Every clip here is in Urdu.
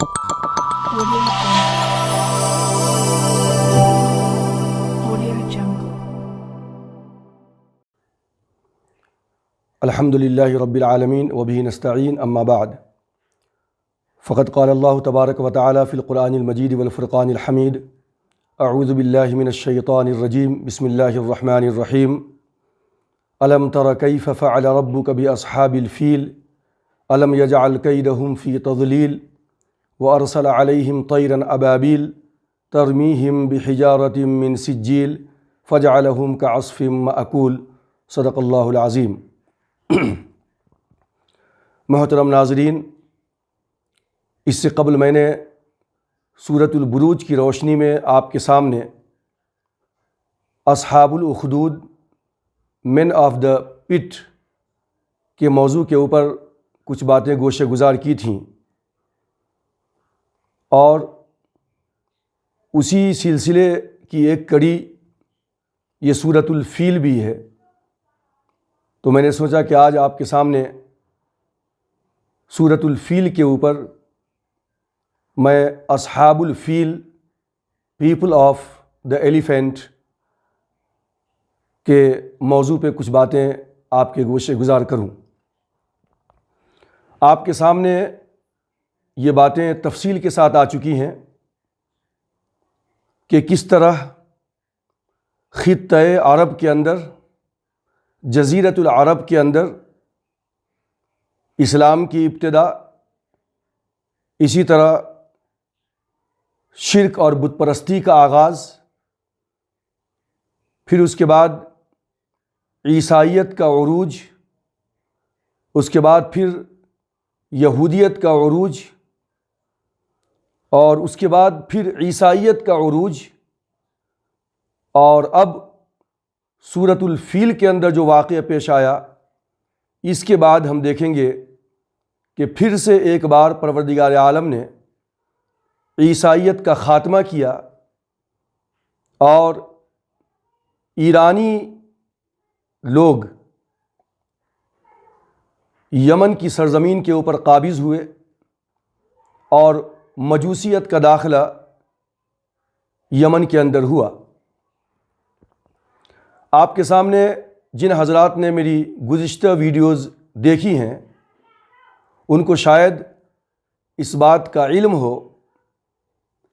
Audio Jungle. الحمد للہ رب العالمین وبہ نستعین اما بعد فقد قال اللہ تبارک و تعالی فی القرآن المجید والفرقان الحمید اعوذ باللہ من الشیطان الرجیم بسم اللہ الرحمن الرحیم الم تر کیف فعل ربک باصحاب الفیل الم یجعل کیدہم فی تضلیل وارسل علیہم طیرا ابابیل ترمیہم بحجارۃ من سجیل فجعلہم کعصف مأکول صدق اللہ العظیم۔ محترم ناظرین، اس سے قبل میں نے سورۃ البروج کی روشنی میں آپ کے سامنے اصحاب الاخدود مین آف دا پٹ کے موضوع کے اوپر کچھ باتیں گوشے گزار کی تھیں، اور اسی سلسلے کی ایک کڑی یہ سورۃ الفیل بھی ہے۔ تو میں نے سوچا کہ آج آپ کے سامنے سورۃ الفیل کے اوپر میں اصحاب الفیل، پیپل آف دا ایلیفینٹ کے موضوع پہ کچھ باتیں آپ کے گوشے گزار کروں۔ آپ کے سامنے یہ باتیں تفصیل کے ساتھ آ چکی ہیں کہ کس طرح خطۂ عرب کے اندر، جزیرۃ العرب کے اندر اسلام کی ابتدا، اسی طرح شرک اور بت پرستی کا آغاز، پھر اس کے بعد عیسائیت کا عروج، اس کے بعد پھر یہودیت کا عروج، اور اس کے بعد پھر عیسائیت کا عروج، اور اب سورۃ الفیل کے اندر جو واقعہ پیش آیا، اس کے بعد ہم دیکھیں گے کہ پھر سے ایک بار پروردگار عالم نے عیسائیت کا خاتمہ کیا اور ایرانی لوگ یمن کی سرزمین کے اوپر قابض ہوئے اور مجوسیت کا داخلہ یمن کے اندر ہوا۔ آپ کے سامنے جن حضرات نے میری گزشتہ ویڈیوز دیکھی ہیں ان کو شاید اس بات کا علم ہو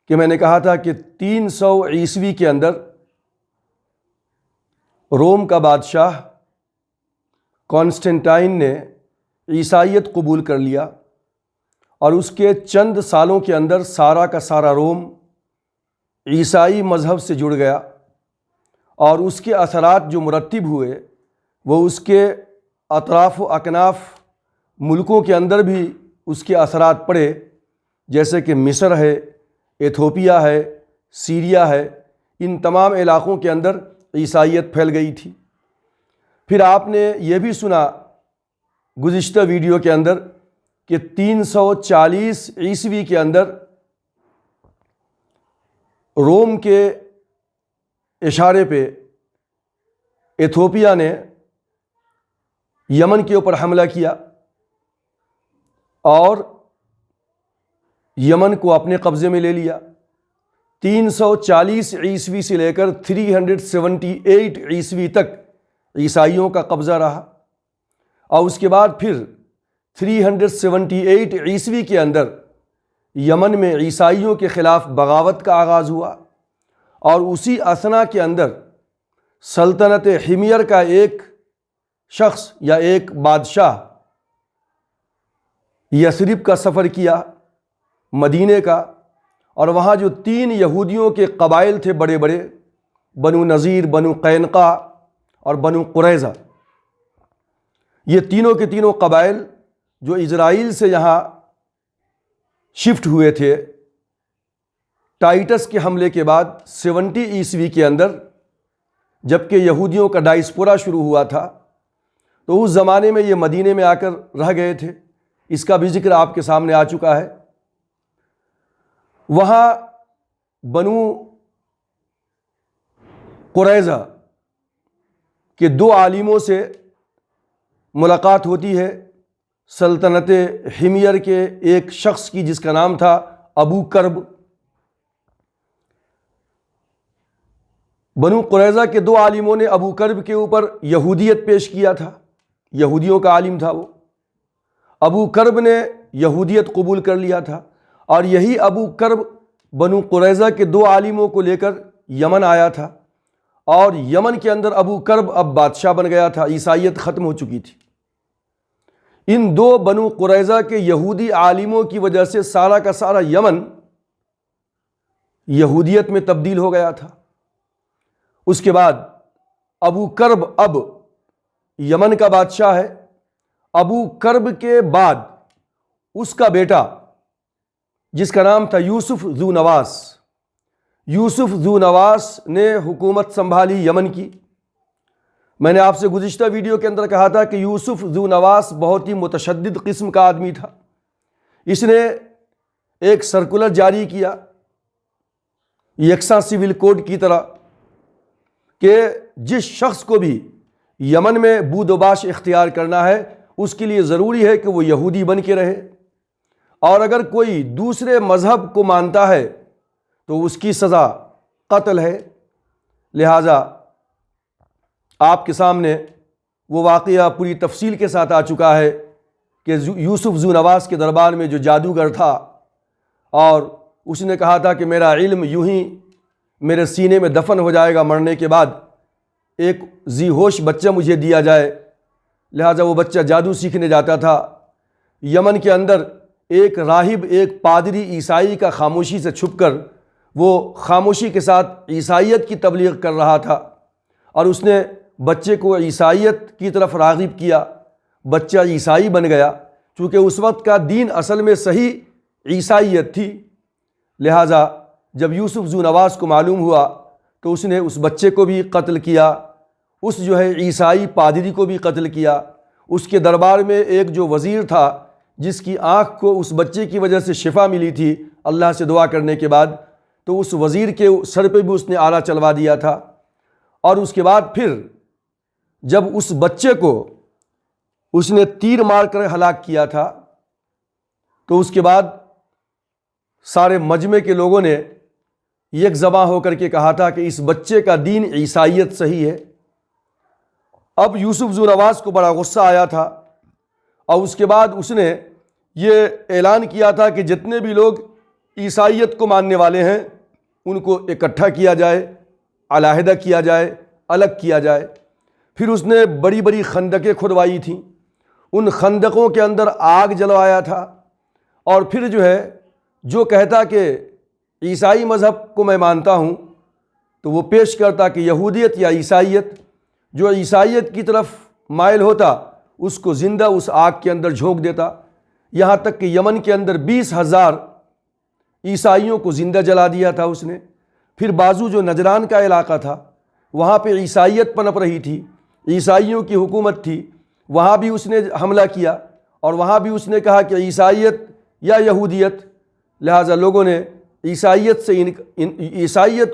کہ میں نے کہا تھا کہ 300 عیسوی کے اندر روم کا بادشاہ کانسٹنٹائن نے عیسائیت قبول کر لیا، اور اس کے چند سالوں کے اندر سارا کا سارا روم عیسائی مذہب سے جڑ گیا، اور اس کے اثرات جو مرتب ہوئے وہ اس کے اطراف و اکناف ملکوں کے اندر بھی اس کے اثرات پڑے، جیسے کہ مصر ہے، ایتھوپیا ہے، سیریا ہے، ان تمام علاقوں کے اندر عیسائیت پھیل گئی تھی۔ پھر آپ نے یہ بھی سنا گزشتہ ویڈیو کے اندر کہ 340 عیسوی کے اندر روم کے اشارے پہ ایتھوپیا نے یمن کے اوپر حملہ کیا اور یمن کو اپنے قبضے میں لے لیا۔ 340 عیسوی سے لے کر 378 عیسوی تک عیسائیوں کا قبضہ رہا، اور اس کے بعد پھر 378 عیسوی کے اندر یمن میں عیسائیوں کے خلاف بغاوت کا آغاز ہوا، اور اسی اثنا کے اندر سلطنت حمیر کا ایک شخص یا ایک بادشاہ یثرب کا سفر کیا، مدینے کا، اور وہاں جو 3 یہودیوں کے قبائل تھے بڑے بڑے، بنو نذیر، بنو قینقاع اور بنو قریظہ، یہ تینوں کے تینوں قبائل جو اسرائیل سے یہاں شفٹ ہوئے تھے ٹائٹس کے حملے کے بعد 70 عیسوی کے اندر، جبکہ یہودیوں کا ڈائسپورا شروع ہوا تھا، تو اس زمانے میں یہ مدینے میں آ کر رہ گئے تھے۔ اس کا بھی ذکر آپ کے سامنے آ چکا ہے۔ وہاں بنو قریظہ کے 2 عالموں سے ملاقات ہوتی ہے، سلطنت حمیر کے ایک شخص کی جس کا نام تھا ابو کرب۔ بنو قریظہ کے 2 عالموں نے ابو کرب کے اوپر یہودیت پیش کیا تھا، یہودیوں کا عالم تھا وہ۔ ابو کرب نے یہودیت قبول کر لیا تھا، اور یہی ابو کرب بنو قریظہ کے 2 عالموں کو لے کر یمن آیا تھا، اور یمن کے اندر ابو کرب اب بادشاہ بن گیا تھا، عیسائیت ختم ہو چکی تھی۔ ان 2 بنو قریظہ کے یہودی عالموں کی وجہ سے سارا کا سارا یمن یہودیت میں تبدیل ہو گیا تھا۔ اس کے بعد ابو کرب اب یمن کا بادشاہ ہے۔ ابو کرب کے بعد اس کا بیٹا، جس کا نام تھا یوسف ذو نواس، یوسف ذو نواس نے حکومت سنبھالی یمن کی۔ میں نے آپ سے گزشتہ ویڈیو کے اندر کہا تھا کہ یوسف ذو نواس بہت ہی متشدد قسم کا آدمی تھا۔ اس نے ایک سرکولر جاری کیا یکساں سول کوڈ کی طرح کہ جس شخص کو بھی یمن میں بود و باش اختیار کرنا ہے اس کے لیے ضروری ہے کہ وہ یہودی بن کے رہے، اور اگر کوئی دوسرے مذہب کو مانتا ہے تو اس کی سزا قتل ہے۔ لہٰذا آپ کے سامنے وہ واقعہ پوری تفصیل کے ساتھ آ چکا ہے کہ یوسف ذو نواس کے دربار میں جو جادوگر تھا، اور اس نے کہا تھا کہ میرا علم یوں ہی میرے سینے میں دفن ہو جائے گا، مرنے کے بعد ایک ذی ہوش بچہ مجھے دیا جائے۔ لہٰذا وہ بچہ جادو سیکھنے جاتا تھا۔ یمن کے اندر ایک راہب، ایک پادری عیسائی کا خاموشی سے چھپ کر وہ خاموشی کے ساتھ عیسائیت کی تبلیغ کر رہا تھا، اور اس نے بچے کو عیسائیت کی طرف راغب کیا۔ بچہ عیسائی بن گیا، چونکہ اس وقت کا دین اصل میں صحیح عیسائیت تھی۔ لہٰذا جب یوسف ذو نواس کو معلوم ہوا تو اس نے اس بچے کو بھی قتل کیا، اس عیسائی پادری کو بھی قتل کیا۔ اس کے دربار میں ایک جو وزیر تھا جس کی آنکھ کو اس بچے کی وجہ سے شفا ملی تھی اللہ سے دعا کرنے کے بعد، تو اس وزیر کے سر پہ بھی اس نے آلہ چلوا دیا تھا۔ اور اس کے بعد پھر جب اس بچے کو اس نے تیر مار کر ہلاک کیا تھا تو اس کے بعد سارے مجمع کے لوگوں نے یک زباں ہو کر کے کہا تھا کہ اس بچے کا دین عیسائیت صحیح ہے۔ اب یوسف ذو نواس کو بڑا غصہ آیا تھا، اور اس کے بعد اس نے یہ اعلان کیا تھا کہ جتنے بھی لوگ عیسائیت کو ماننے والے ہیں ان کو اکٹھا کیا جائے، علیحدہ کیا جائے، الگ کیا جائے۔ پھر اس نے بڑی بڑی خندقیں کھدوائی تھیں، ان خندقوں کے اندر آگ جلوایا تھا، اور پھر جو کہتا کہ عیسائی مذہب کو میں مانتا ہوں تو وہ پیش کرتا کہ یہودیت یا عیسائیت۔ جو عیسائیت کی طرف مائل ہوتا اس کو زندہ اس آگ کے اندر جھونک دیتا، یہاں تک کہ یمن کے اندر 20,000 عیسائیوں کو زندہ جلا دیا تھا اس نے۔ پھر بازو جو نجران کا علاقہ تھا وہاں پہ عیسائیت پنپ رہی تھی، عیسائیوں کی حکومت تھی، وہاں بھی اس نے حملہ کیا، اور وہاں بھی اس نے کہا کہ عیسائیت یا یہودیت۔ لہٰذا لوگوں نے عیسائیت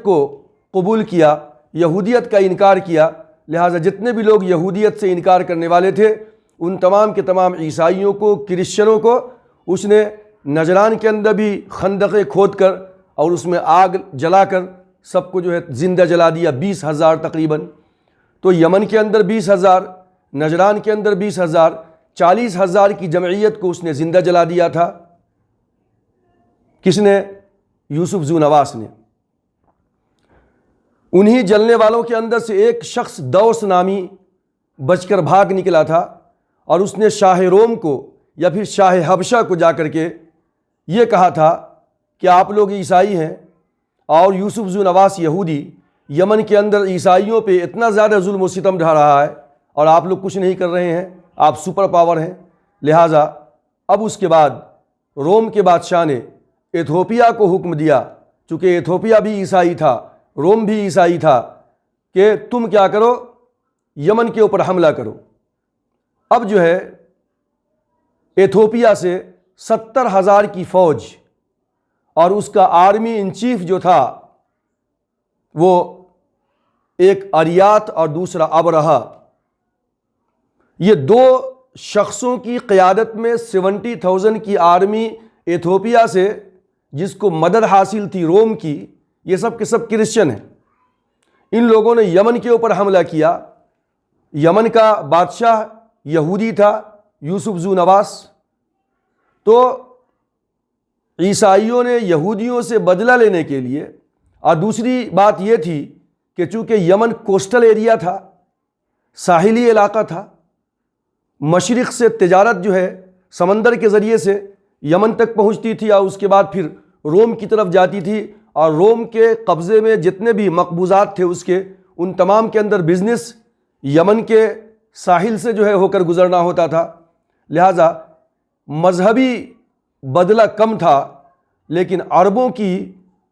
کو قبول کیا، یہودیت کا انکار کیا۔ لہٰذا جتنے بھی لوگ یہودیت سے انکار کرنے والے تھے ان تمام کے تمام عیسائیوں کو، کرسچنوں کو اس نے نجران کے اندر بھی خندقیں کھود کر اور اس میں آگ جلا کر سب کو زندہ جلا دیا، 20,000 تقریباً۔ تو یمن کے اندر 20,000، نجران کے اندر 20,000، 40,000 کی جمعیت کو اس نے زندہ جلا دیا تھا۔ کس نے؟ یوسف ذو نواس نے۔ انہی جلنے والوں کے اندر سے ایک شخص دوس نامی بچ کر بھاگ نکلا تھا، اور اس نے شاہ روم کو یا پھر شاہ حبشہ کو جا کر کے یہ کہا تھا کہ آپ لوگ عیسائی ہیں اور یوسف ذو نواس یہودی یمن کے اندر عیسائیوں پہ اتنا زیادہ ظلم و ستم ڈھا رہا ہے اور آپ لوگ کچھ نہیں کر رہے ہیں، آپ سپر پاور ہیں۔ لہٰذا اب اس کے بعد روم کے بادشاہ نے ایتھوپیا کو حکم دیا، چونکہ ایتھوپیا بھی عیسائی تھا، روم بھی عیسائی تھا، کہ تم کیا کرو، یمن کے اوپر حملہ کرو۔ اب ایتھوپیا سے 70,000 کی فوج اور اس کا آرمی ان چیف جو تھا وہ ایک اریات اور دوسرا ابرہہ، یہ 2 شخصوں کی قیادت میں 70,000 کی آرمی ایتھوپیا سے جس کو مدد حاصل تھی روم کی، یہ سب کے سب کرسچن ہیں۔ ان لوگوں نے یمن کے اوپر حملہ کیا۔ یمن کا بادشاہ یہودی تھا، یوسف ذو نواس۔ تو عیسائیوں نے یہودیوں سے بدلہ لینے کے لیے، اور دوسری بات یہ تھی کہ چونکہ یمن کوسٹل ایریا تھا، ساحلی علاقہ تھا، مشرق سے تجارت جو ہے سمندر کے ذریعے سے یمن تک پہنچتی تھی اور اس کے بعد پھر روم کی طرف جاتی تھی، اور روم کے قبضے میں جتنے بھی مقبوضات تھے اس کے، ان تمام کے اندر بزنس یمن کے ساحل سے جو ہے ہو کر گزرنا ہوتا تھا۔ لہٰذا مذہبی بدلہ کم تھا، لیکن عربوں کی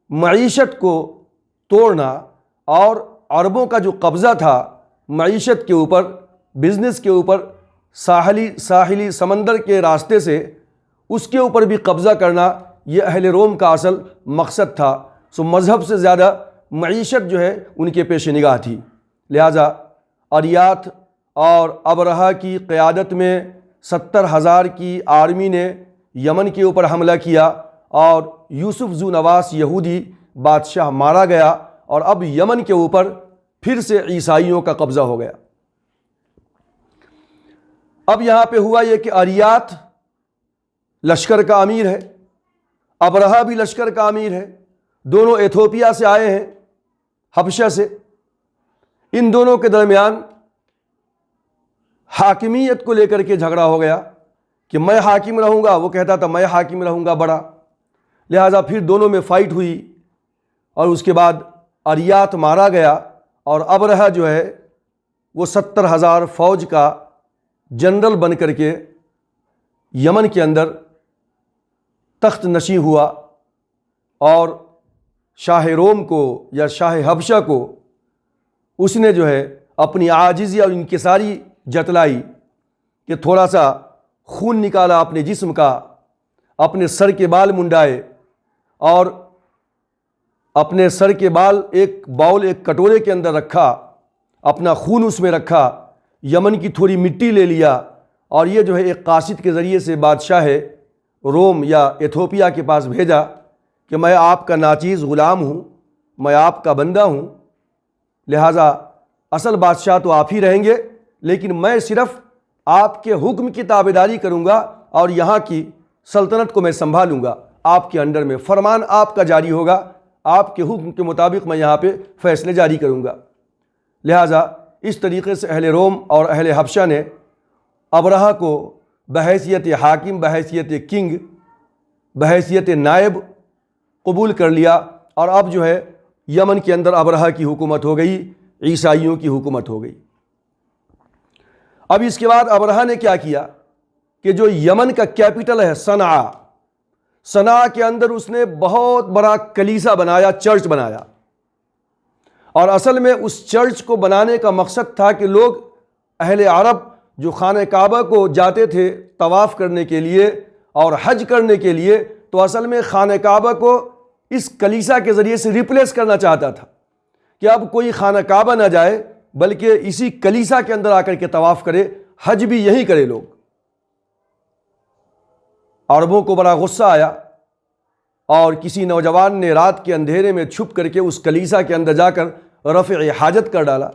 معیشت کو توڑنا اور عربوں کا جو قبضہ تھا معیشت کے اوپر، بزنس کے اوپر، ساحلی سمندر کے راستے سے اس کے اوپر بھی قبضہ کرنا، یہ اہل روم کا اصل مقصد تھا۔ سو مذہب سے زیادہ معیشت جو ہے ان کے پیش نگاہ تھی۔ لہٰذا اریات اور ابرہہ کی قیادت میں 70,000 کی آرمی نے یمن کے اوپر حملہ کیا، اور یوسف ذو نواس یہودی بادشاہ مارا گیا، اور اب یمن کے اوپر پھر سے عیسائیوں کا قبضہ ہو گیا۔ اب یہاں پہ ہوا یہ کہ اریات لشکر کا امیر ہے، ابرہہ بھی لشکر کا امیر ہے، دونوں ایتھوپیا سے آئے ہیں، حبشہ سے۔ ان دونوں کے درمیان حاکمیت کو لے کر کے جھگڑا ہو گیا کہ میں حاکم رہوں گا، وہ کہتا تھا میں حاکم رہوں گا بڑا۔ لہٰذا پھر دونوں میں فائٹ ہوئی، اور اس کے بعد اریات مارا گیا، اور ابرہہ جو ہے وہ 70,000 فوج کا جنرل بن کر کے یمن کے اندر تخت نشین ہوا، اور شاہ روم کو یا شاہ حبشہ کو اس نے جو ہے اپنی عاجزی اور انکساری جتلائی کہ تھوڑا سا خون نکالا اپنے جسم کا، اپنے سر کے بال منڈائے، اور اپنے سر کے بال ایک کٹورے کے اندر رکھا، اپنا خون اس میں رکھا، یمن کی تھوڑی مٹی لے لیا، اور یہ جو ہے ایک قاصد کے ذریعے سے بادشاہ روم یا ایتھوپیا کے پاس بھیجا کہ میں آپ کا ناچیز غلام ہوں، میں آپ کا بندہ ہوں، لہٰذا اصل بادشاہ تو آپ ہی رہیں گے، لیکن میں صرف آپ کے حکم کی تابعداری کروں گا، اور یہاں کی سلطنت کو میں سنبھالوں گا، آپ کے انڈر میں فرمان آپ کا جاری ہوگا، آپ کے حکم کے مطابق میں یہاں پہ فیصلے جاری کروں گا۔ لہٰذا اس طریقے سے اہل روم اور اہل حبشہ نے ابرہہ کو بحیثیت حاکم، بحیثیت کنگ، بحیثیت نائب قبول کر لیا، اور اب جو ہے یمن کے اندر ابرہہ کی حکومت ہو گئی، عیسائیوں کی حکومت ہو گئی۔ اب اس کے بعد ابرہہ نے کیا کیا کہ جو یمن کا کیپٹل ہے صنعا کے اندر اس نے بہت بڑا کلیسا بنایا، چرچ بنایا، اور اصل میں اس چرچ کو بنانے کا مقصد تھا کہ لوگ اہل عرب جو خانہ کعبہ کو جاتے تھے طواف کرنے کے لیے اور حج کرنے کے لیے، تو اصل میں خانہ کعبہ کو اس کلیسا کے ذریعے سے ریپلیس کرنا چاہتا تھا کہ اب کوئی خانہ کعبہ نہ جائے بلکہ اسی کلیسا کے اندر آ کر کے طواف کرے، حج بھی یہی کرے لوگ۔ عربوں کو بڑا غصہ آیا، اور کسی نوجوان نے رات کے اندھیرے میں چھپ کر کے اس کلیسا کے اندر جا کر رفع حاجت کر ڈالا،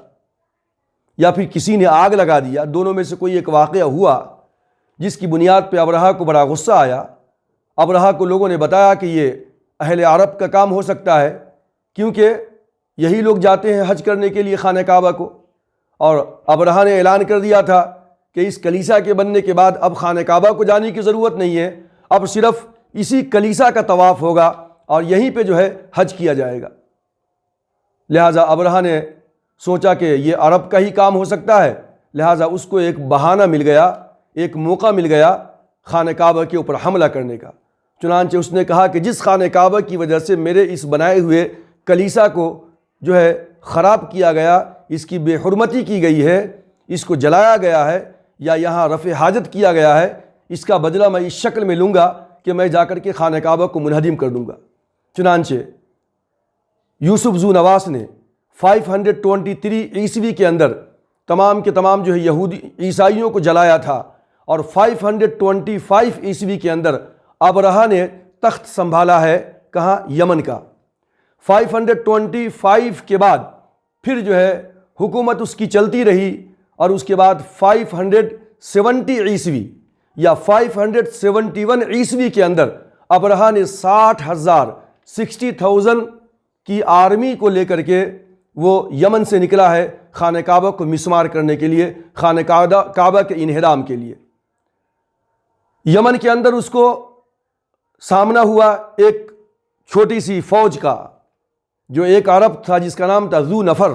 یا پھر کسی نے آگ لگا دیا، دونوں میں سے کوئی ایک واقعہ ہوا جس کی بنیاد پہ ابرہہ کو بڑا غصہ آیا۔ ابرہہ کو لوگوں نے بتایا کہ یہ اہل عرب کا کام ہو سکتا ہے، کیونکہ یہی لوگ جاتے ہیں حج کرنے کے لیے خانہ کعبہ کو، اور ابرہہ نے اعلان کر دیا تھا کہ اس کلیسا کے بننے کے بعد اب خانہ کعبہ کو جانے کی ضرورت نہیں ہے، اب صرف اسی کلیسا کا طواف ہوگا اور یہیں پہ جو ہے حج کیا جائے گا۔ لہٰذا ابرہہ نے سوچا کہ یہ عرب کا ہی کام ہو سکتا ہے، لہٰذا اس کو ایک بہانہ مل گیا، ایک موقع مل گیا خانہ کعبہ کے اوپر حملہ کرنے کا۔ چنانچہ اس نے کہا کہ جس خانہ کعبہ کی وجہ سے میرے اس بنائے ہوئے کلیسا کو جو ہے خراب کیا گیا، اس کی بے حرمتی کی گئی ہے، اس کو جلایا گیا ہے یا یہاں رفع حاجت کیا گیا ہے، اس کا بدلہ میں اس شکل میں لوں گا کہ میں جا کر کے خانہ کعبہ کو منہدم کر دوں گا۔ چنانچہ یوسف ذو نواس نے 523 عیسوی کے اندر تمام کے تمام جو ہے عیسائیوں کو جلایا تھا، اور 525 عیسوی کے اندر ابرہہ نے تخت سنبھالا ہے کہاں؟ یمن کا۔ 525 کے بعد پھر جو ہے حکومت اس کی چلتی رہی، اور اس کے بعد 570 عیسوی یا 571 عیسوی کے اندر ابرہہ نے 60,000 کی آرمی کو لے کر کے وہ یمن سے نکلا ہے خانہ کعبہ کو مسمار کرنے کے لیے، خانہ کعبہ کے انہدام کے لیے۔ یمن کے اندر اس کو سامنا ہوا ایک چھوٹی سی فوج کا، جو ایک عرب تھا جس کا نام تھا ذو نفر۔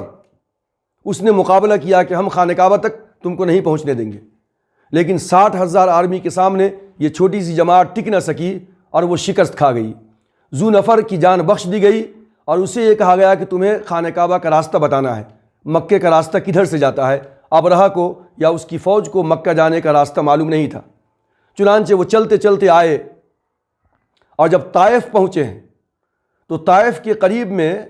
اس نے مقابلہ کیا کہ ہم خانہ کعبہ تک تم کو نہیں پہنچنے دیں گے، لیکن 60,000 آرمی کے سامنے یہ چھوٹی سی جماعت ٹک نہ سکی اور وہ شکست کھا گئی۔ ذو نفر کی جان بخش دی گئی، اور اسے یہ کہا گیا کہ تمہیں خانہ کعبہ کا راستہ بتانا ہے، مکے کا راستہ کدھر سے جاتا ہے۔ ابرہہ کو یا اس کی فوج کو مکہ جانے کا راستہ معلوم نہیں تھا، چنانچہ وہ چلتے چلتے آئے، اور جب طائف پہنچے ہیں تو طائف کے قریب میں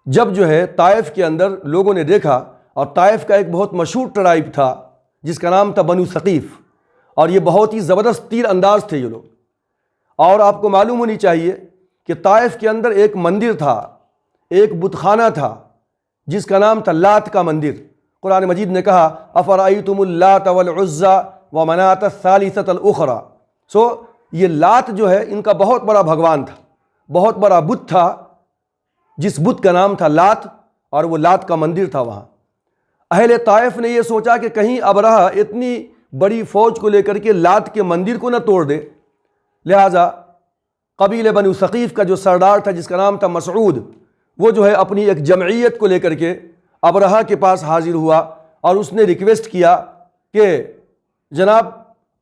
جب جو ہے طائف کے اندر لوگوں نے دیکھا، اور طائف کا ایک بہت مشہور ٹرائب تھا جس کا نام تھا بنو ثقیف، اور یہ بہت ہی زبردست تیر انداز تھے یہ لوگ۔ اور آپ کو معلوم ہونی چاہیے کہ طائف کے اندر ایک مندر تھا، ایک بت خانہ تھا جس کا نام تھا لات کا مندر۔ قرآن مجید نے کہا افرأیتم اللات والعزی ومناۃ الثالثۃ الاخری۔ یہ لات جو ہے ان کا بہت بڑا بھگوان تھا، بہت بڑا بت تھا، جس بت کا نام تھا لات، اور وہ لات کا مندر تھا وہاں۔ اہل طائف نے یہ سوچا کہ کہیں ابرہہ اتنی بڑی فوج کو لے کر کے لات کے مندر کو نہ توڑ دے، لہٰذا قبیلہ بنو ثقیف کا جو سردار تھا جس کا نام تھا مسعود، وہ جو ہے اپنی ایک جمعیت کو لے کر کے ابرہہ کے پاس حاضر ہوا، اور اس نے ریکویسٹ کیا کہ جناب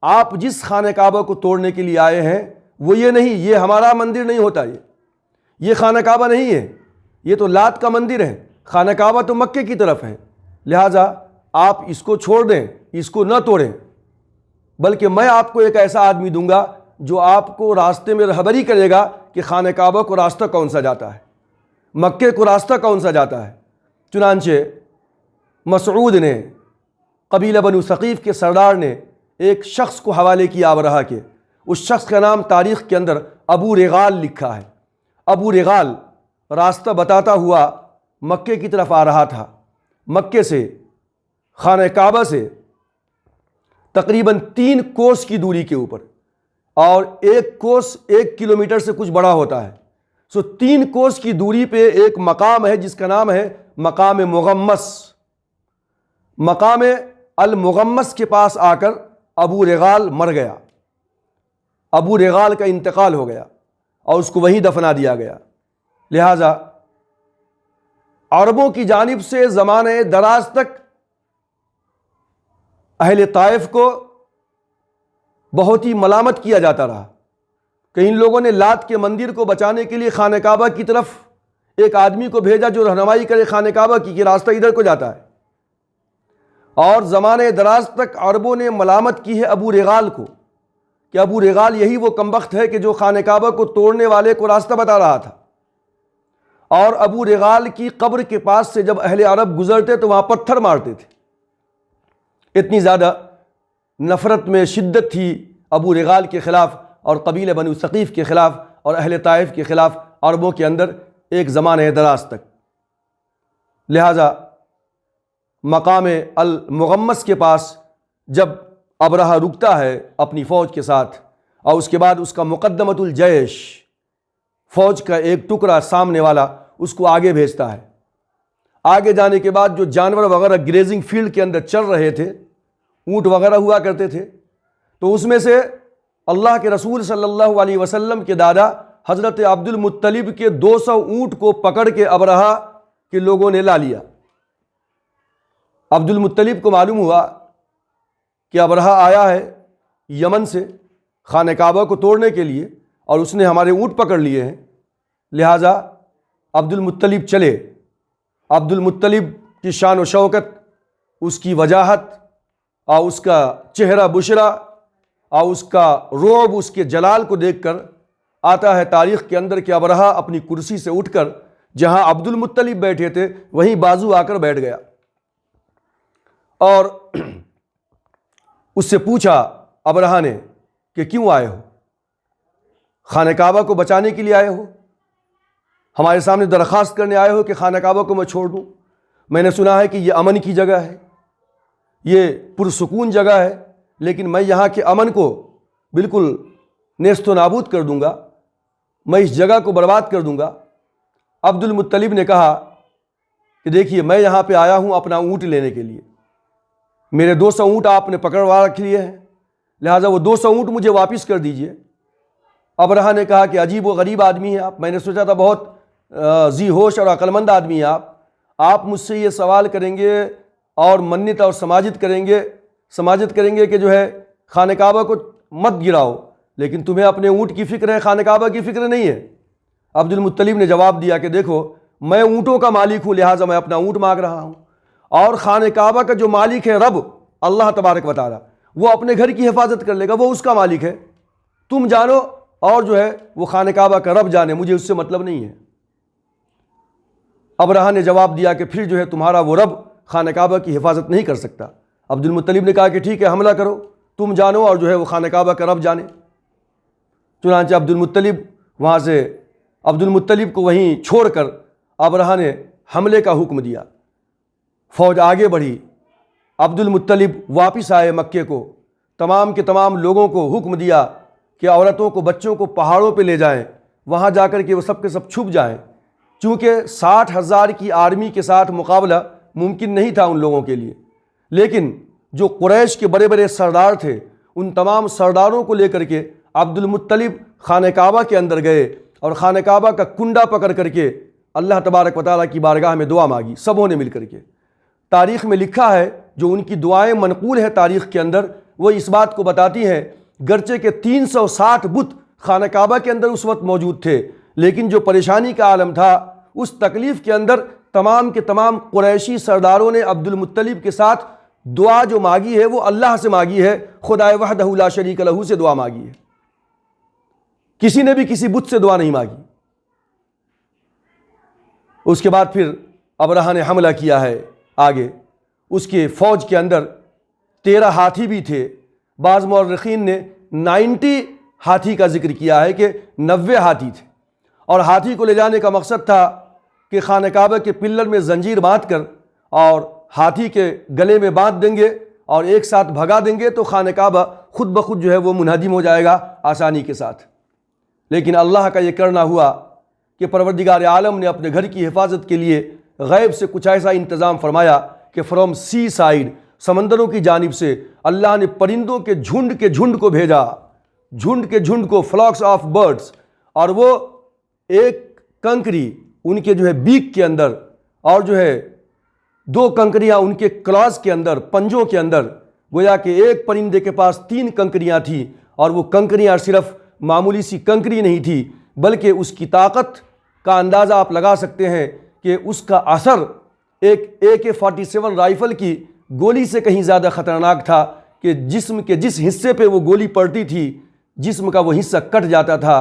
آپ جس خانہ کعبہ کو توڑنے کے لیے آئے ہیں وہ یہ نہیں، یہ ہمارا مندر نہیں ہوتا، یہ خانہ کعبہ نہیں ہے، یہ تو لات کا مندر ہے، خانہ کعبہ تو مکے کی طرف ہے، لہٰذا آپ اس کو چھوڑ دیں، اس کو نہ توڑیں، بلکہ میں آپ کو ایک ایسا آدمی دوں گا جو آپ کو راستے میں رہبری کرے گا کہ خانہ کعبہ کو راستہ کون سا جاتا ہے، مکے کو راستہ کون سا جاتا ہے۔ چنانچہ مسعود نے، قبیلہ بنو ثقیف کے سردار نے ایک شخص کو حوالے کیا ابرہہ کے، اس شخص کا نام تاریخ کے اندر ابو رغال لکھا ہے۔ ابو رغال راستہ بتاتا ہوا مکے کی طرف آ رہا تھا، مکے سے، خانہ کعبہ سے تقریباً 3 کوس کی دوری کے اوپر، اور 1 کوس 1 کلومیٹر سے کچھ بڑا ہوتا ہے، 3 کوس کی دوری پہ ایک مقام ہے جس کا نام ہے مقام مغمس۔ مقام المغمس کے پاس آ کر ابو رغال مر گیا، ابو رغال کا انتقال ہو گیا، اور اس کو وہیں دفنا دیا گیا۔ لہٰذا عربوں کی جانب سے زمانہ دراز تک اہل طائف کو بہت ہی ملامت کیا جاتا رہا کہ ان لوگوں نے لات کے مندر کو بچانے کے لیے خانہ کعبہ کی طرف ایک آدمی کو بھیجا جو رہنمائی کرے خانہ کعبہ کی کہ راستہ ادھر کو جاتا ہے، اور زمانہ دراز تک عربوں نے ملامت کی ہے ابو رغال کو کہ ابو رغال یہی وہ کمبخت ہے کہ جو خانہ کعبہ کو توڑنے والے کو راستہ بتا رہا تھا۔ اور ابو رغال کی قبر کے پاس سے جب اہل عرب گزرتے تو وہاں پتھر مارتے تھے، اتنی زیادہ نفرت میں شدت تھی ابو رغال کے خلاف اور قبیلہ بنو ثقیف کے خلاف اور اہل طائف کے خلاف عربوں کے اندر ایک زمانہ دراز تک۔ لہٰذا مقام المغمس کے پاس جب ابرہہ رکتا ہے اپنی فوج کے ساتھ، اور اس کے بعد اس کا مقدمۃ الجیش، فوج کا ایک ٹکڑا سامنے والا، اس کو آگے بھیجتا ہے۔ آگے جانے کے بعد جو جانور وغیرہ گریزنگ فیلڈ کے اندر چل رہے تھے، اونٹ وغیرہ ہوا کرتے تھے، تو اس میں سے اللہ کے رسول صلی اللہ علیہ وسلم کے دادا حضرت عبد المطلب کے 200 اونٹ کو پکڑ کے ابرہہ کے لوگوں نے لا لیا۔ عبد المطلب کو معلوم ہوا کہ ابرہہ آیا ہے یمن سے خانہ کعبہ کو توڑنے کے لیے، اور اس نے ہمارے اونٹ پکڑ لیے ہیں، لہٰذا عبد المطلب چلے۔ عبد المطلب کی شان و شوکت، اس کی وجاہت، اور اس کا چہرہ بشرا، اور اس کا رعب، اس کے جلال کو دیکھ کر آتا ہے تاریخ کے اندر کہ ابرہہ اپنی کرسی سے اٹھ کر جہاں عبد المطلب بیٹھے تھے وہیں بازو آ کر بیٹھ گیا، اور اس سے پوچھا ابرہہ نے کہ کیوں آئے ہو؟ خانہ کعبہ کو بچانے کے لیے آئے ہو، ہمارے سامنے درخواست کرنے آئے ہو کہ خانہ کعبہ کو میں چھوڑ دوں؟ میں نے سنا ہے کہ یہ امن کی جگہ ہے، یہ پرسکون جگہ ہے، لیکن میں یہاں کے امن کو بالکل نیست و نابود کر دوں گا، میں اس جگہ کو برباد کر دوں گا۔ عبد المطلب نے کہا کہ دیکھیے میں یہاں پہ آیا ہوں اپنا اونٹ لینے کے لیے، میرے 200 اونٹ آپ نے پکڑوا رکھ لیے ہیں، لہٰذا وہ 200 اونٹ مجھے واپس کر دیجئے۔ ابرہہ نے کہا کہ عجیب و غریب آدمی ہیں آپ، میں نے سوچا تھا بہت ذی ہوش اور عقل مند آدمی ہیں آپ مجھ سے یہ سوال کریں گے اور منت اور سماجت کریں گے کہ جو ہے خانہ کعبہ کو مت گراؤ، لیکن تمہیں اپنے اونٹ کی فکر ہے، خانہ کعبہ کی فکر نہیں ہے۔ عبد المطلب نے جواب دیا کہ دیکھو میں اونٹوں کا مالک ہوں، لہٰذا میں اپنا اونٹ مانگ رہا ہوں، اور خانہ کعبہ کا جو مالک ہے رب اللہ تبارک و تعالی، وہ اپنے گھر کی حفاظت کر لے گا، وہ اس کا مالک ہے، تم جانو اور جو ہے وہ خانہ کعبہ کا رب جانے، مجھے اس سے مطلب نہیں ہے۔ ابرہہ نے جواب دیا کہ پھر جو ہے تمہارا وہ رب خانہ کعبہ کی حفاظت نہیں کر سکتا۔ عبد المطلب نے کہا کہ ٹھیک ہے حملہ کرو، تم جانو اور جو ہے وہ خانہ کعبہ کا رب جانے۔ چنانچہ عبد المطلب کو وہیں چھوڑ کر ابرہہ نے حملے کا حکم دیا، فوج آگے بڑھی، عبد المطلب واپس آئے مکے کو، تمام کے تمام لوگوں کو حکم دیا کہ عورتوں کو بچوں کو پہاڑوں پہ لے جائیں، وہاں جا کر کے وہ سب کے سب چھپ جائیں، چونکہ 60,000 کی آرمی کے ساتھ مقابلہ ممکن نہیں تھا ان لوگوں کے لیے، لیکن جو قریش کے بڑے بڑے سردار تھے ان تمام سرداروں کو لے کر کے عبد المطلب خانہ کعبہ کے اندر گئے اور خانہ کعبہ کا کنڈا پکڑ کر کے اللہ تبارک و تعالیٰ کی بارگاہ میں دعا مانگی، سبوں نے مل کر کے۔ تاریخ میں لکھا ہے، جو ان کی دعائیں منقول ہے تاریخ کے اندر، وہ اس بات کو بتاتی ہیں گرچہ کہ 360 بت خانہ کعبہ کے اندر اس وقت موجود تھے، لیکن جو پریشانی کا عالم تھا اس تکلیف کے اندر تمام کے تمام قریشی سرداروں نے عبد المطلب کے ساتھ دعا جو مانگی ہے وہ اللہ سے مانگی ہے، خدائے وحدہ لا شریک لہ سے دعا مانگی ہے، کسی نے بھی کسی بت سے دعا نہیں مانگی۔ اس کے بعد پھر ابرہہ نے حملہ کیا ہے آگے، اس کے فوج کے اندر 13 ہاتھی بھی تھے، بعض مورخین نے 90 ہاتھی کا ذکر کیا ہے کہ 90 ہاتھی تھے، اور ہاتھی کو لے جانے کا مقصد تھا کہ خانہ کعبہ کے پلر میں زنجیر باندھ کر اور ہاتھی کے گلے میں باندھ دیں گے اور ایک ساتھ بھگا دیں گے تو خانہ کعبہ خود بخود جو ہے وہ منہدم ہو جائے گا آسانی کے ساتھ۔ لیکن اللہ کا یہ کرنا ہوا کہ پروردگار عالم نے اپنے گھر کی حفاظت کے لیے غیب سے کچھ ایسا انتظام فرمایا کہ فرام سی سائیڈ، سمندروں کی جانب سے اللہ نے پرندوں کے جھنڈ کو بھیجا، جھنڈ کے جھنڈ کو، فلاکس آف برڈز، اور وہ ایک کنکری ان کے جو ہے بیک کے اندر اور جو ہے 2 کنکریاں ان کے کلاز کے اندر، پنجوں کے اندر، گویا کہ ایک پرندے کے پاس 3 کنکریاں تھیں، اور وہ کنکریاں صرف معمولی سی کنکری نہیں تھی بلکہ اس کی طاقت کا اندازہ آپ لگا سکتے ہیں کہ اس کا اثر ایک AK-47 رائفل کی گولی سے کہیں زیادہ خطرناک تھا کہ جسم کے جس حصے پہ وہ گولی پڑتی تھی جسم کا وہ حصہ کٹ جاتا تھا،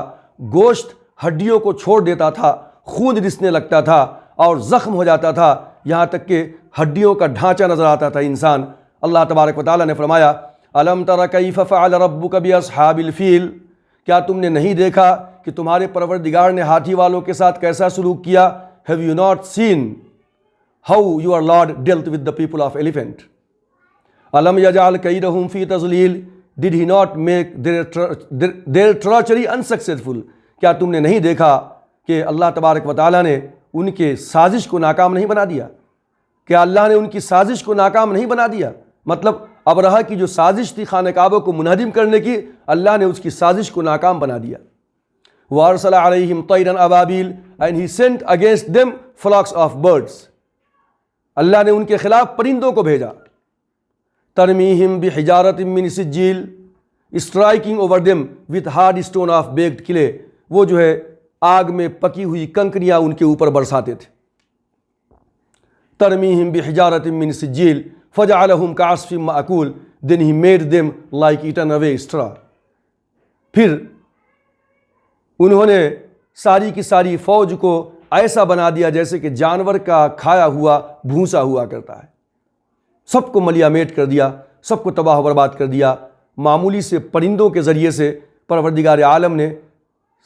گوشت ہڈیوں کو چھوڑ دیتا تھا، خون رسنے لگتا تھا اور زخم ہو جاتا تھا، یہاں تک کہ ہڈیوں کا ڈھانچہ نظر آتا تھا انسان۔ اللہ تبارک و تعالیٰ نے فرمایا الم تر کیف فعل ربک باصحاب الفیل، کیا تم نے نہیں دیکھا کہ تمہارے پروردگار نے ہاتھی والوں کے ساتھ کیسا سلوک کیا؟ Have you not seen how your Lord dealt with the people of elephant? الم یجعل کیدہم فی تضلیل، did he not make their treachery unsuccessful؟ کیا تم نے نہیں دیکھا کہ اللہ تبارک و تعالیٰ نے ان کے سازش کو ناکام نہیں بنا دیا؟ کیا اللہ نے ان کی سازش کو ناکام نہیں بنا دیا؟ مطلب ابرہہ کی جو سازش تھی خانہ کعبہ کو منہدم کرنے کی، اللہ نے اس کی سازش کو ناکام بنا دیا۔ وَأَرْسَلَ عَلَيْهِمْ طَيْرًا أَبَابِيلَ and he sent against them flocks of birds، اللہ نے ان کے خلاف پرندوں کو بھیجا۔ تَرْمِيهِمْ بِحِجَارَةٍ مِّن سِجِّيلٍ striking over them with hard stone of baked clay، وہ جو ہے آگ میں پکی ہوئی کنکریاں ان کے اوپر برساتے تھے۔ تَرْمِيهِمْ بِحِجَارَةٍ مِّن سِجِّيلٍ فَجَعَلَهُمْ كَعَصْفٍ مَأْكُولٍ then he made them like eaten away straw۔ پھر انہوں نے ساری کی ساری فوج کو ایسا بنا دیا جیسے کہ جانور کا کھایا ہوا بھوسا ہوا کرتا ہے، سب کو ملیا میٹ کر دیا، سب کو تباہ و برباد کر دیا۔ معمولی سے پرندوں کے ذریعے سے پروردگار عالم نے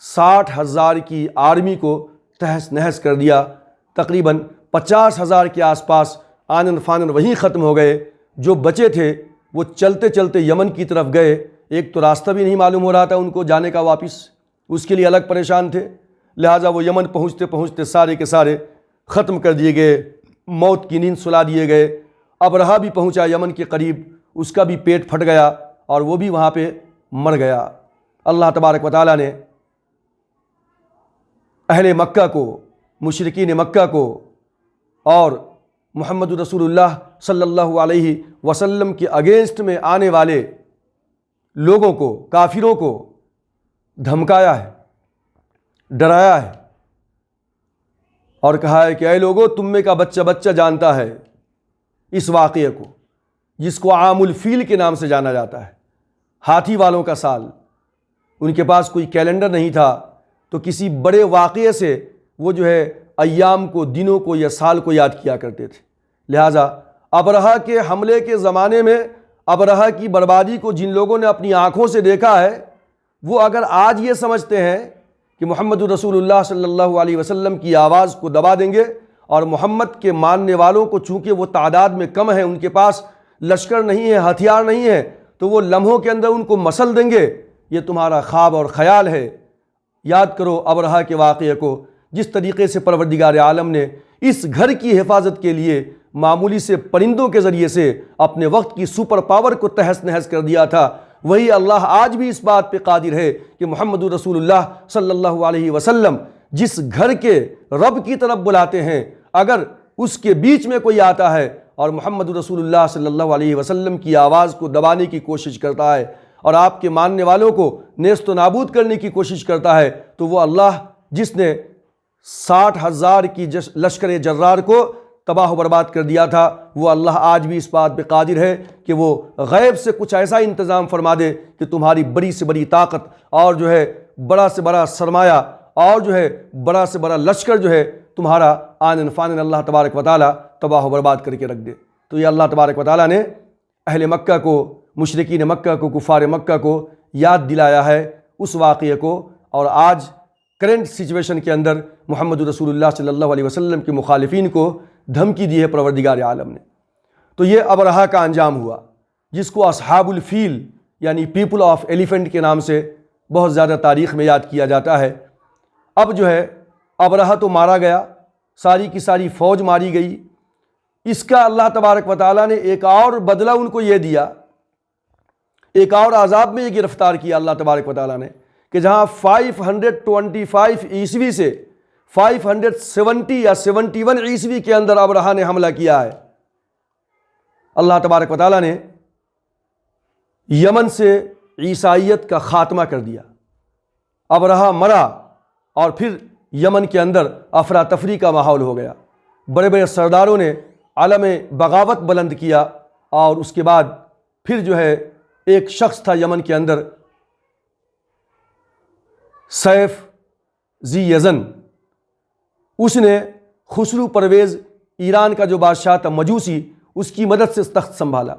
60,000 کی آرمی کو تہس نہس کر دیا۔ تقریباً 50,000 کے آس پاس آنن فانن وہیں ختم ہو گئے۔ جو بچے تھے وہ چلتے چلتے یمن کی طرف گئے۔ ایک تو راستہ بھی نہیں معلوم ہو رہا تھا ان کو جانے کا واپس، اس کے لیے الگ پریشان تھے، لہٰذا وہ یمن پہنچتے پہنچتے سارے کے سارے ختم کر دیے گئے، موت کی نیند سلا دیے گئے۔ ابرہہ بھی پہنچا یمن کے قریب، اس کا بھی پیٹ پھٹ گیا اور وہ بھی وہاں پہ مر گیا۔ اللہ تبارک و تعالیٰ نے اہل مکہ کو، مشرکین مکہ کو اور محمد رسول اللہ صلی اللہ علیہ وسلم کے اگینسٹ میں آنے والے لوگوں کو، کافروں کو دھمکایا ہے، ڈرایا ہے اور کہا ہے کہ اے لوگو، تم میں کا بچہ بچہ جانتا ہے اس واقعے کو، جس کو عام الفیل کے نام سے جانا جاتا ہے، ہاتھی والوں کا سال۔ ان کے پاس کوئی کیلنڈر نہیں تھا تو کسی بڑے واقعے سے وہ جو ہے ایام کو، دنوں کو یا سال کو یاد کیا کرتے تھے۔ لہٰذا ابرہہ کے حملے کے زمانے میں ابرہہ کی بربادی کو جن لوگوں نے اپنی آنکھوں سے دیکھا ہے، وہ اگر آج یہ سمجھتے ہیں کہ محمد رسول اللہ صلی اللہ علیہ وسلم کی آواز کو دبا دیں گے اور محمد کے ماننے والوں کو چونکہ وہ تعداد میں کم ہیں، ان کے پاس لشکر نہیں ہے، ہتھیار نہیں ہے، تو وہ لمحوں کے اندر ان کو مسل دیں گے، یہ تمہارا خواب اور خیال ہے۔ یاد کرو ابرہہ کے واقعے کو، جس طریقے سے پروردگار عالم نے اس گھر کی حفاظت کے لیے معمولی سے پرندوں کے ذریعے سے اپنے وقت کی سپر پاور کو تہس نہس کر دیا تھا، وہی اللہ آج بھی اس بات پہ قادر ہے کہ محمد رسول اللہ صلی اللہ علیہ وسلم جس گھر کے رب کی طرف بلاتے ہیں، اگر اس کے بیچ میں کوئی آتا ہے اور محمد رسول اللہ صلی اللہ علیہ وسلم کی آواز کو دبانے کی کوشش کرتا ہے اور آپ کے ماننے والوں کو نیست و نابود کرنے کی کوشش کرتا ہے، تو وہ اللہ جس نے 60,000 کی لشکر جرار کو تباہ و برباد کر دیا تھا، وہ اللہ آج بھی اس بات پہ قادر ہے کہ وہ غیب سے کچھ ایسا انتظام فرما دے کہ تمہاری بڑی سے بڑی طاقت اور جو ہے بڑا سے بڑا سرمایہ اور جو ہے بڑا سے بڑا لشکر جو ہے تمہارا آنن فانن اللہ تبارک و تعالیٰ تباہ و برباد کر کے رکھ دے۔ تو یہ اللہ تبارک و تعالیٰ نے اہل مکہ کو، مشرکین مکہ کو، کفار مکہ کو یاد دلایا ہے اس واقعے کو، اور آج کرنٹ سچویشن کے اندر محمد رسول اللہ صلی اللہ علیہ وسلم کے مخالفین کو دھمکی دی ہے پروردگار عالم نے۔ تو یہ ابرہہ کا انجام ہوا، جس کو اصحاب الفیل یعنی پیپل آف ایلیفنٹ کے نام سے بہت زیادہ تاریخ میں یاد کیا جاتا ہے۔ اب جو ہے ابرہہ تو مارا گیا، ساری کی ساری فوج ماری گئی۔ اس کا اللہ تبارک و تعالیٰ نے ایک اور بدلہ ان کو یہ دیا، ایک اور عذاب میں یہ گرفتار کیا اللہ تبارک و تعالیٰ نے، کہ جہاں 525 عیسوی سے 570 یا 71 عیسوی کے اندر ابرہہ نے حملہ کیا ہے، اللہ تبارک و تعالیٰ نے یمن سے عیسائیت کا خاتمہ کر دیا۔ ابرہہ مرا اور پھر یمن کے اندر افراتفری کا ماحول ہو گیا، بڑے بڑے سرداروں نے علم بغاوت بلند کیا، اور اس کے بعد پھر جو ہے ایک شخص تھا یمن کے اندر، سیف ذی یزن، اس نے خسرو پرویز ایران کا جو بادشاہ تھا مجوسی، اس کی مدد سے تخت سنبھالا۔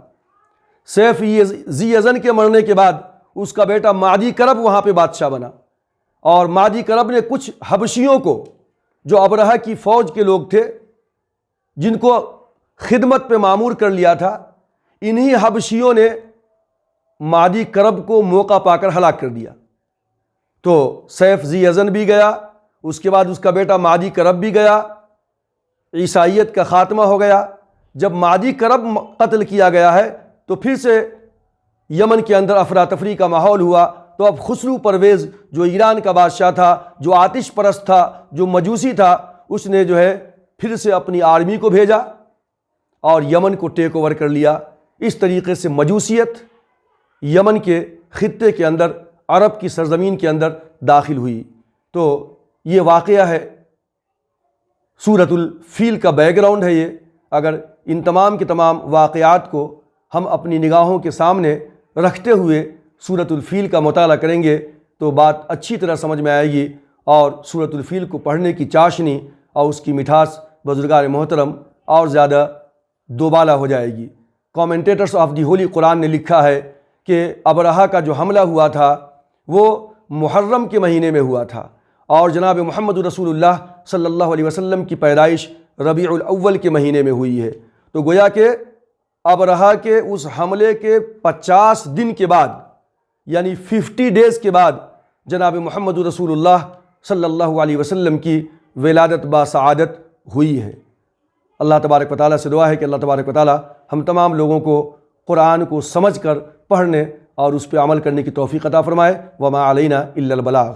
سیف ذی یزن کے مرنے کے بعد اس کا بیٹا مادی کرب وہاں پہ بادشاہ بنا، اور مادی کرب نے کچھ حبشیوں کو، جو ابرہہ کی فوج کے لوگ تھے، جن کو خدمت پہ مامور کر لیا تھا، انہی حبشیوں نے مادی کرب کو موقع پا کر ہلاک کر دیا۔ تو سیف ذی یزن بھی گیا، اس کے بعد اس کا بیٹا مادی کرب بھی گیا، عیسائیت کا خاتمہ ہو گیا۔ جب مادی کرب قتل کیا گیا ہے تو پھر سے یمن کے اندر افراتفری کا ماحول ہوا۔ تو اب خسرو پرویز جو ایران کا بادشاہ تھا، جو آتش پرست تھا، جو مجوسی تھا، اس نے جو ہے پھر سے اپنی آرمی کو بھیجا اور یمن کو ٹیک اوور کر لیا۔ اس طریقے سے مجوسیت یمن کے خطے کے اندر، عرب کی سرزمین کے اندر داخل ہوئی۔ تو یہ واقعہ ہے، سورۃ الفیل کا بیک گراؤنڈ ہے یہ۔ اگر ان تمام کے تمام واقعات کو ہم اپنی نگاہوں کے سامنے رکھتے ہوئے سورۃ الفیل کا مطالعہ کریں گے تو بات اچھی طرح سمجھ میں آئے گی، اور سورۃ الفیل کو پڑھنے کی چاشنی اور اس کی مٹھاس بزرگان محترم اور زیادہ دوبالا ہو جائے گی۔ کامنٹیٹرز آف دی ہولی قرآن نے لکھا ہے کہ ابرہہ کا جو حملہ ہوا تھا وہ محرم کے مہینے میں ہوا تھا، اور جناب محمد رسول اللہ صلی اللہ علیہ وسلم کی پیدائش ربیع الاول کے مہینے میں ہوئی ہے۔ تو گویا کہ ابرہہ کے اس حملے کے 50 دن کے بعد، یعنی 50 ڈیز کے بعد، جناب محمد رسول اللہ صلی اللہ علیہ وسلم کی ولادت باسعادت ہوئی ہے۔ اللہ تبارک و تعالیٰ سے دعا ہے کہ اللہ تبارک و تعالیٰ ہم تمام لوگوں کو قرآن کو سمجھ کر پڑھنے اور اس پہ عمل کرنے کی توفیق عطا فرمائے۔ وما علینا الا البلاغ۔